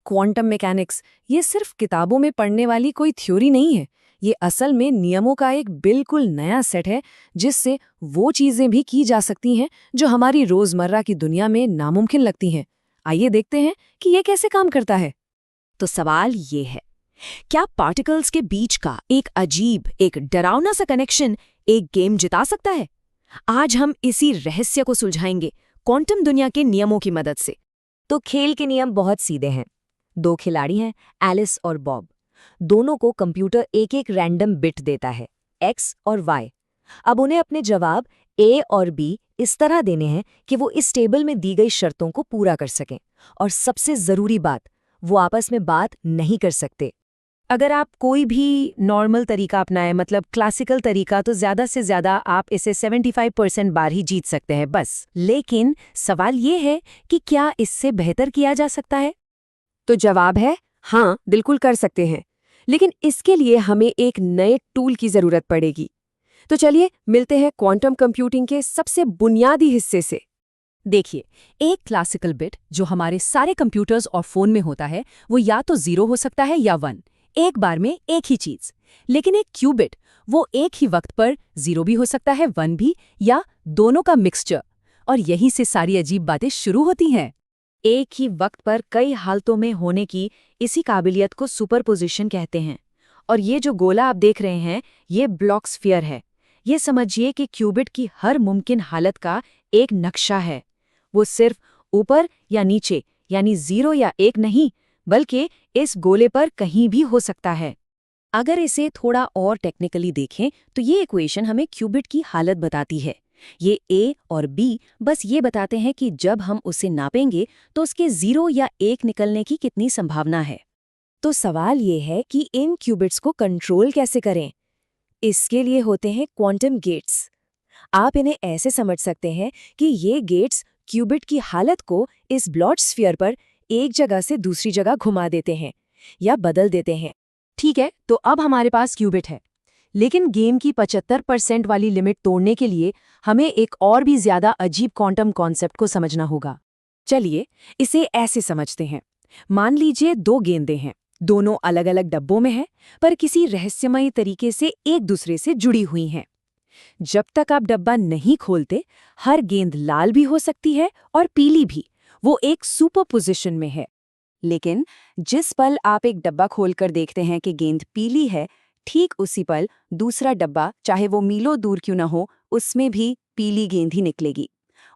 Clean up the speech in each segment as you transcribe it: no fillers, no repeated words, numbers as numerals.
Quantum mechanics ये सिर्फ किताबों में पढ़ने वाली कोई थ्योरी नहीं है। ये असल में नियमों का एक बिल्कुल नया सेट है जिससे वो चीजें भी की जा सकती हैं जो हमारी रोजमर्रा की दुनिया में नामुमकिन लगती हैं। आइए देखते हैं कि ये कैसे काम करता है। तो सवाल ये है, क्या पार्टिकल्स के बीच का एक अजीब, एक डरावना सा कनेक्शन एक गेम जिता सकता है? आज हम इसी रहस्य को सुलझाएंगे क्वांटम दुनिया के नियमों की मदद से। तो खेल के नियम बहुत सीधे हैं। दो खिलाड़ी हैं, एलिस और बॉब। दोनों को कंप्यूटर एक एक रैंडम बिट देता है, एक्स और वाई। अब उन्हें अपने जवाब ए और बी इस तरह देने हैं कि वो इस टेबल में दी गई शर्तों को पूरा कर सकें। और सबसे ज़रूरी बात, वो आपस में बात नहीं कर सकते। अगर आप कोई भी नॉर्मल तरीका अपनाएं, मतलब क्लासिकल तरीका, तो ज़्यादा से ज़्यादा आप इसे 75% बार ही जीत सकते हैं बस। लेकिन सवाल ये है कि क्या इससे बेहतर किया जा सकता है? तो जवाब है हाँ, बिल्कुल कर सकते हैं, लेकिन इसके लिए हमें एक नए टूल की जरूरत पड़ेगी। तो चलिए मिलते हैं क्वांटम कंप्यूटिंग के सबसे बुनियादी हिस्से से। देखिए, एक क्लासिकल बिट जो हमारे सारे कंप्यूटर्स और फोन में होता है, वो या तो 0 हो सकता है या 1, एक बार में एक ही चीज। लेकिन एक क्यूबिट वो एक ही वक्त पर 0 भी हो सकता है, 1 भी, या दोनों का मिक्सचर। और यहीं से सारी अजीब बातें शुरू होती हैं। एक ही वक्त पर कई हालतों में होने की इसी काबिलियत को सुपरपोजिशन कहते हैं। और ये जो गोला आप देख रहे हैं, ये ब्लॉक स्फीयर है। ये समझिए कि क्यूबिट की हर मुमकिन हालत का एक नक्शा है। वो सिर्फ ऊपर या नीचे, यानी 0 या 1 नहीं, बल्कि इस गोले पर कहीं भी हो सकता है। अगर इसे थोड़ा और टेक्निकली देखें तो ये इक्वेशन हमें क्यूबिट की हालत बताती है। ये ए और बी बस ये बताते हैं कि जब हम उसे नापेंगे तो उसके 0 या 1 निकलने की कितनी संभावना है। तो सवाल ये है कि इन क्यूबिट्स को कंट्रोल कैसे करें। इसके लिए होते हैं क्वांटम गेट्स। आप इन्हें ऐसे समझ सकते हैं कि ये गेट्स क्यूबिट की हालत को इस ब्लॉक स्फीयर पर एक जगह से दूसरी जगह घुमा देते हैं या बदल देते हैं। ठीक है, तो अब हमारे पास क्यूबिट है, लेकिन गेम की 75% वाली लिमिट तोड़ने के लिए हमें एक और भी ज्यादा अजीब क्वांटम कॉन्सेप्ट को समझना होगा। चलिए इसे ऐसे समझते हैं। मान लीजिए 2 गेंदें हैं, दोनों अलग अलग डब्बों में हैं, पर किसी रहस्यमयी तरीके से एक दूसरे से जुड़ी हुई हैं। जब तक आप डब्बा नहीं खोलते, हर गेंद लाल भी हो सकती है और पीली भी। वो एक सुपरपोजिशन में है। लेकिन जिस पल आप एक डब्बा खोलकर देखते हैं कि गेंद पीली है, ठीक उसी पल दूसरा डब्बा, चाहे वो मीलों दूर क्यों न हो, उसमें भी पीली गेंद ही निकलेगी।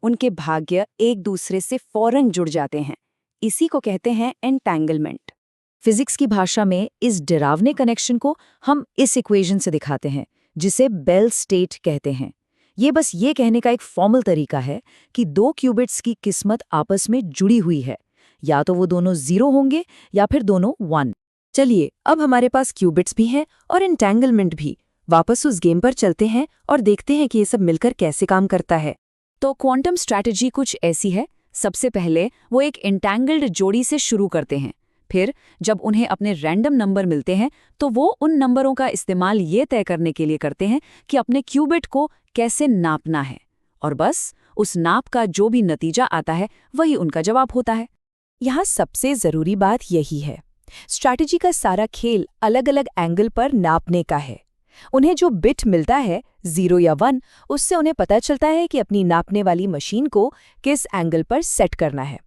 उनके भाग्य एक दूसरे से फौरन जुड़ जाते हैं। इसी को कहते हैं एंटैंगलमेंट। फिजिक्स की भाषा में इस डरावने कनेक्शन को हम इस इक्वेशन से दिखाते हैं, जिसे बेल स्टेट कहते हैं। ये बस ये कहने का एक फॉर्मल तरीका है कि 2 क्यूबिट्स की किस्मत आपस में जुड़ी हुई है। या तो वो दोनों 0 होंगे या फिर दोनों 1। चलिए, अब हमारे पास क्यूबिट्स भी हैं और एंटैंगलमेंट भी। वापस उस गेम पर चलते हैं और देखते हैं कि ये सब मिलकर कैसे काम करता है। तो क्वांटम स्ट्रैटेजी कुछ ऐसी है। सबसे पहले वो एक एंटैंगल्ड जोड़ी से शुरू करते हैं। फिर जब उन्हें अपने रैंडम नंबर मिलते हैं तो वो उन नंबरों का इस्तेमाल ये तय करने के लिए करते हैं कि अपने क्यूबिट को कैसे नापना है। और बस उस नाप का जो भी नतीजा आता है वही उनका जवाब होता है। यहाँ सबसे ज़रूरी बात यही है, स्ट्रैटेजी का सारा खेल अलग अलग एंगल पर नापने का है। उन्हें जो बिट मिलता है 0 या 1, उससे उन्हें पता चलता है कि अपनी नापने वाली मशीन को किस एंगल पर सेट करना है।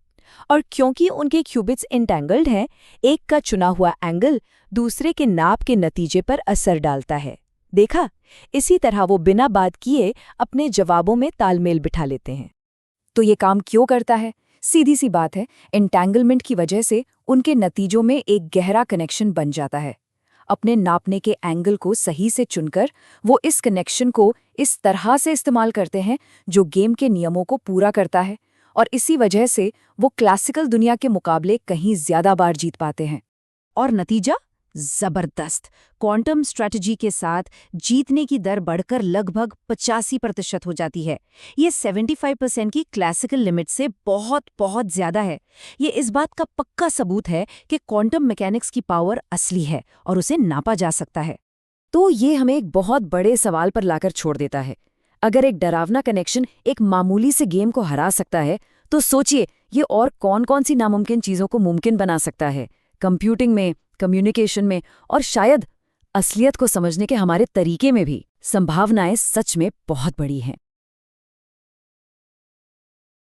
और क्योंकि उनके क्यूबिट्स एंटैंगल्ड हैं, एक का चुना हुआ एंगल दूसरे के नाप के नतीजे पर असर डालता है। देखा, इसी तरह वो बिना बात किए अपने जवाबों में तालमेल बिठा लेते हैं। तो ये काम क्यों करता है? सीधी सी बात है, एंटैंगलमेंट की वजह से उनके नतीजों में एक गहरा कनेक्शन बन जाता है। अपने नापने के एंगल को सही से चुनकर वो इस कनेक्शन को इस तरह से इस्तेमाल करते हैं जो गेम के नियमों को पूरा करता है। और इसी वजह से वो क्लासिकल दुनिया के मुकाबले कहीं ज्यादा बार जीत पाते हैं। और नतीजा जबरदस्त। क्वांटम स्ट्रैटेजी के साथ जीतने की दर बढ़कर लगभग 85% हो जाती है। ये 75% की क्लासिकल लिमिट से बहुत बहुत ज्यादा है। ये इस बात का पक्का सबूत है कि क्वांटम मैकेनिक्स की पावर असली है और उसे नापा जा सकता है। तो ये हमें एक बहुत बड़े सवाल पर लाकर छोड़ देता है। अगर एक डरावना कनेक्शन एक मामूली से गेम को हरा सकता है, तो सोचिए ये और कौन-कौन सी नामुमकिन चीज़ों को मुमकिन बना सकता है, कंप्यूटिंग में, कम्युनिकेशन में और शायद असलियत को समझने के हमारे तरीके में भी। संभावनाएं सच में बहुत बड़ी हैं।